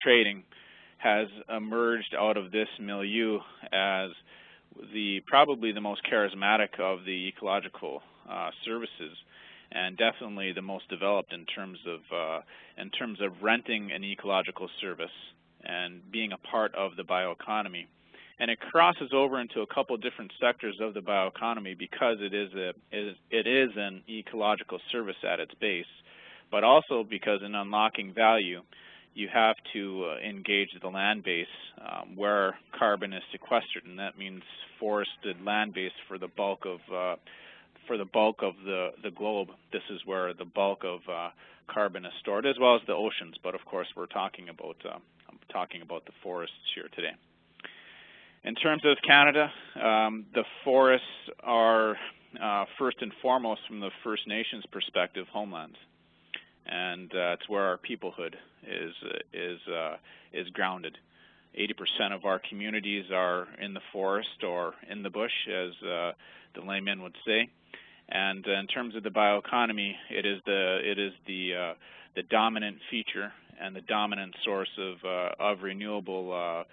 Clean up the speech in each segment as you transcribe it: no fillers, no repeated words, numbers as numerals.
trading has emerged out of this milieu as probably the most charismatic of the ecological services, and definitely the most developed in terms of renting an ecological service and being a part of the bioeconomy. And it crosses over into a couple different sectors of the bioeconomy because it is an ecological service at its base, but also because in unlocking value, you have to engage the land base where carbon is sequestered, and that means forested land base for the bulk of the globe. This is where the bulk of carbon is stored, as well as the oceans. But of course, we're talking about the forests here today. In terms of Canada, the forests are first and foremost, from the First Nations perspective, homelands, and it's where our peoplehood is grounded. 80% of our communities are in the forest or in the bush, as the layman would say. And in terms of the bioeconomy, it is the dominant feature and the dominant source of renewable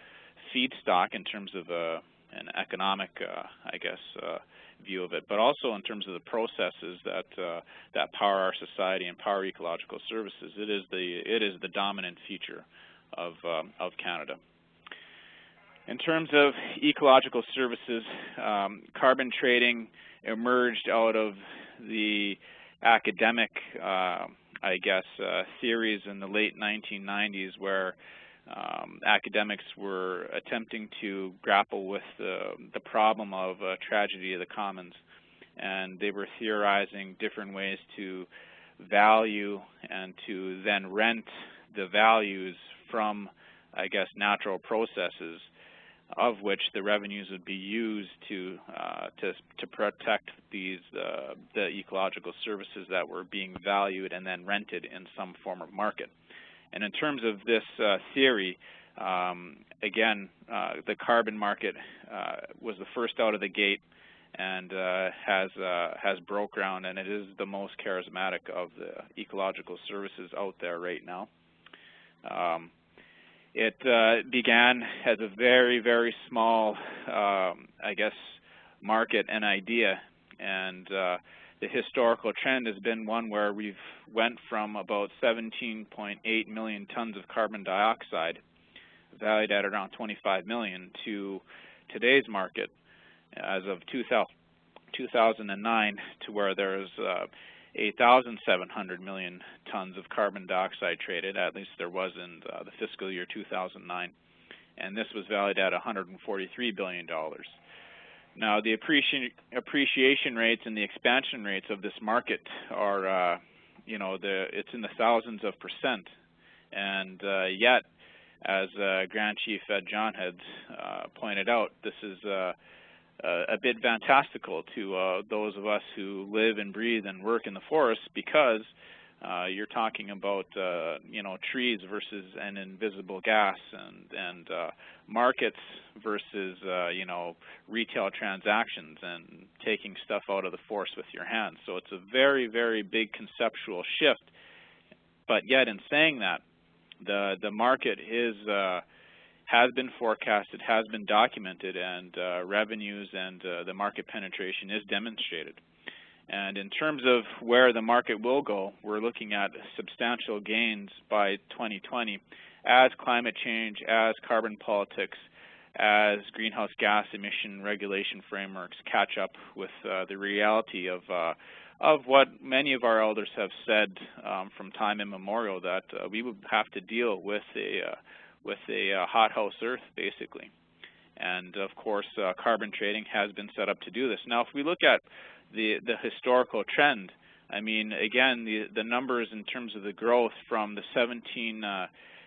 feedstock in terms of an economic, view of it, but also in terms of the processes that power our society and power ecological services. It is the dominant feature of Canada. In terms of ecological services, carbon trading emerged out of the academic, theories in the late 1990s, where academics were attempting to grapple with the problem of tragedy of the commons, and they were theorizing different ways to value and to then rent the values from, natural processes, of which the revenues would be used to protect the ecological services that were being valued and then rented in some form of market. And in terms of this theory, the carbon market was the first out of the gate and has broke ground, and it is the most charismatic of the ecological services out there right now. It began as a very, very small, market and idea, and the historical trend has been one where we've went from about 17.8 million tons of carbon dioxide, valued at around 25 million, to today's market as of 2009, to where there's 8,700 million tons of carbon dioxide traded. At least there was in the fiscal year 2009, and this was valued at $143 billion. Now, the appreciation rates and the expansion rates of this market are, it's in the thousands of percent, and yet, as Grand Chief Ed John had pointed out, this is a bit fantastical to those of us who live and breathe and work in the forest, because you're talking about trees versus an invisible gas, and markets versus retail transactions and taking stuff out of the forest with your hands. So it's a very, very big conceptual shift. But yet, in saying that, the market has been forecasted, has been documented, and revenues and the market penetration is demonstrated. And in terms of where the market will go, we're looking at substantial gains by 2020 as climate change, as carbon politics, as greenhouse gas emission regulation frameworks catch up with the reality of what many of our elders have said from time immemorial, that we would have to deal with a hothouse Earth, basically. And of course, carbon trading has been set up to do this. Now, if we look at the historical trend, I mean, again, the numbers in terms of the growth from the 17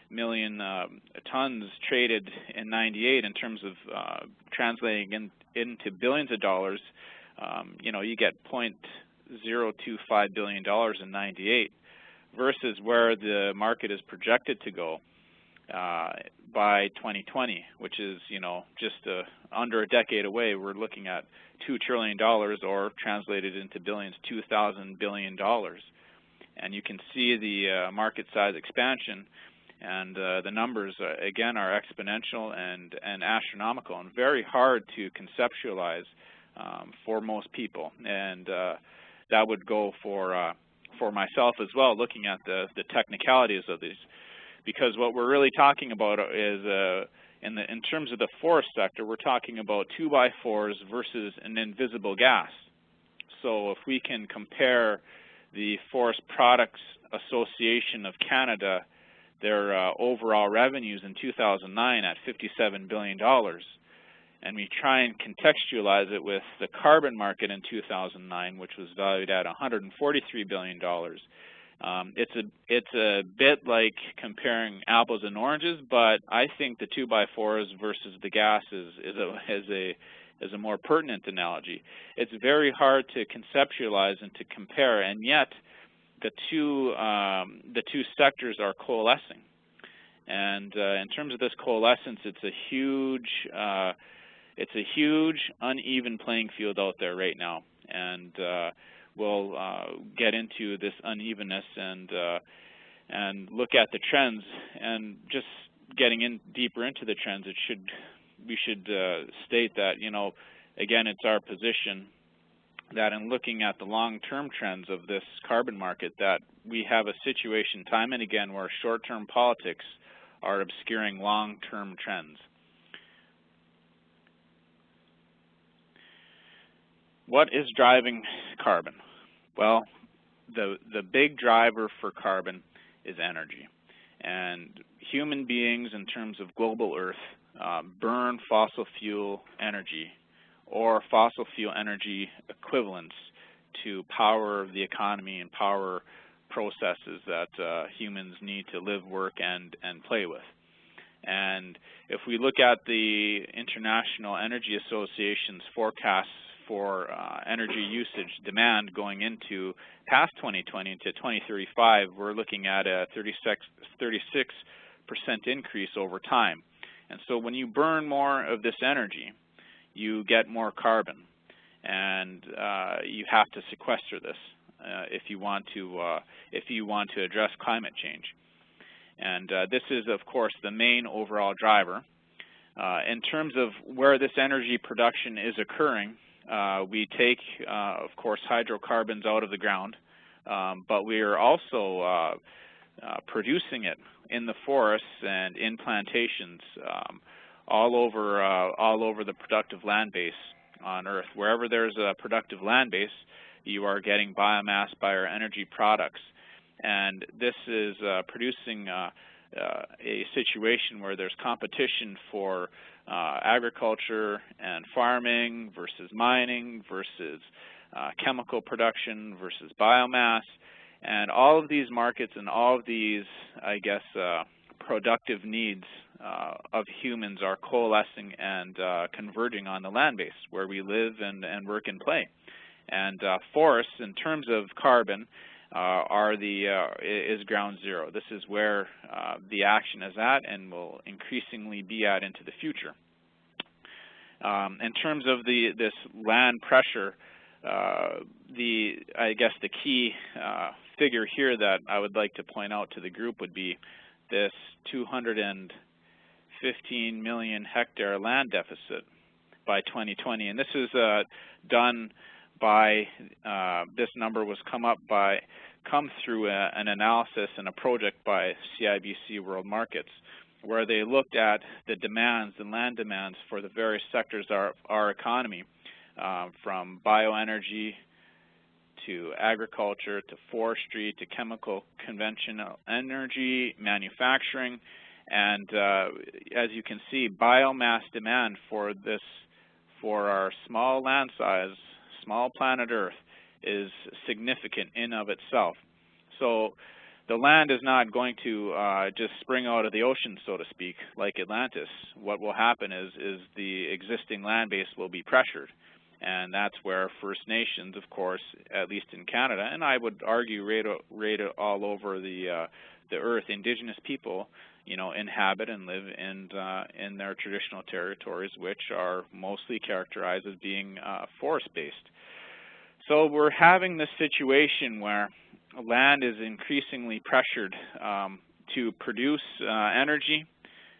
million tons traded in '98 in terms of translating into billions of dollars, you get $0.025 billion in '98 versus where the market is projected to go by 2020, which is, just under a decade away. We're looking at $2 trillion, or translated into billions, $2,000 billion. And you can see the market size expansion And the numbers, again, are exponential and astronomical, and very hard to conceptualize for most people. And that would go for myself as well, looking at the technicalities of these. Because what we're really talking about is, in terms of the forest sector, we're talking about 2x4s versus an invisible gas. So if we can compare the Forest Products Association of Canada, their overall revenues in 2009 at $57 billion, and we try and contextualize it with the carbon market in 2009, which was valued at $143 billion, it's a bit like comparing apples and oranges, but I think the 2x4s versus the gas is a more pertinent analogy. It's very hard to conceptualize and to compare, and yet the two sectors are coalescing. And in terms of this coalescence, it's a huge uneven playing field out there right now, and we'll get into this unevenness and look at the trends. And just getting in deeper into the trends, we should state that, again, it's our position that in looking at the long-term trends of this carbon market, that we have a situation time and again where short-term politics are obscuring long-term trends. What is driving carbon? Well, the big driver for carbon is energy. And human beings, in terms of global Earth, burn fossil fuel energy or fossil fuel energy equivalents to power the economy and power processes that humans need to live, work, and play with. And if we look at the International Energy Association's forecasts for energy usage demand going into past 2020 to 2035, we're looking at a 36% increase over time. And so when you burn more of this energy, you get more carbon, and you have to sequester this if you want to address climate change. And this is, of course, the main overall driver. In terms of where this energy production is occurring, we take, of course, hydrocarbons out of the ground, but we are also producing it in the forests and in plantations all over the productive land base on Earth. Wherever there's a productive land base, you are getting biomass by our energy products. And this is producing a situation where there's competition for agriculture and farming versus mining versus chemical production versus biomass. And all of these markets and all of these, I guess, productive needs of humans are coalescing and converging on the land base where we live and work and play. And forests, in terms of carbon, is ground zero. This is where the action is at and will increasingly be at into the future. In terms of this land pressure, I guess the key figure here that I would like to point out to the group would be this 215 million hectare land deficit by 2020, and this is done by this number was come through an analysis and a project by CIBC World Markets, where they looked at the demands, the land demands for the various sectors of our economy, from bioenergy to agriculture to forestry to chemical conventional energy, manufacturing, and as you can see, biomass demand for our small land size, small planet Earth, is significant in of itself. So the land is not going to just spring out of the ocean, so to speak, like Atlantis. What will happen is the existing land base will be pressured. And that's where First Nations, of course, at least in Canada, and I would argue right all over the Earth, Indigenous people, inhabit and live in their traditional territories, which are mostly characterized as being forest-based. So we're having this situation where land is increasingly pressured to produce energy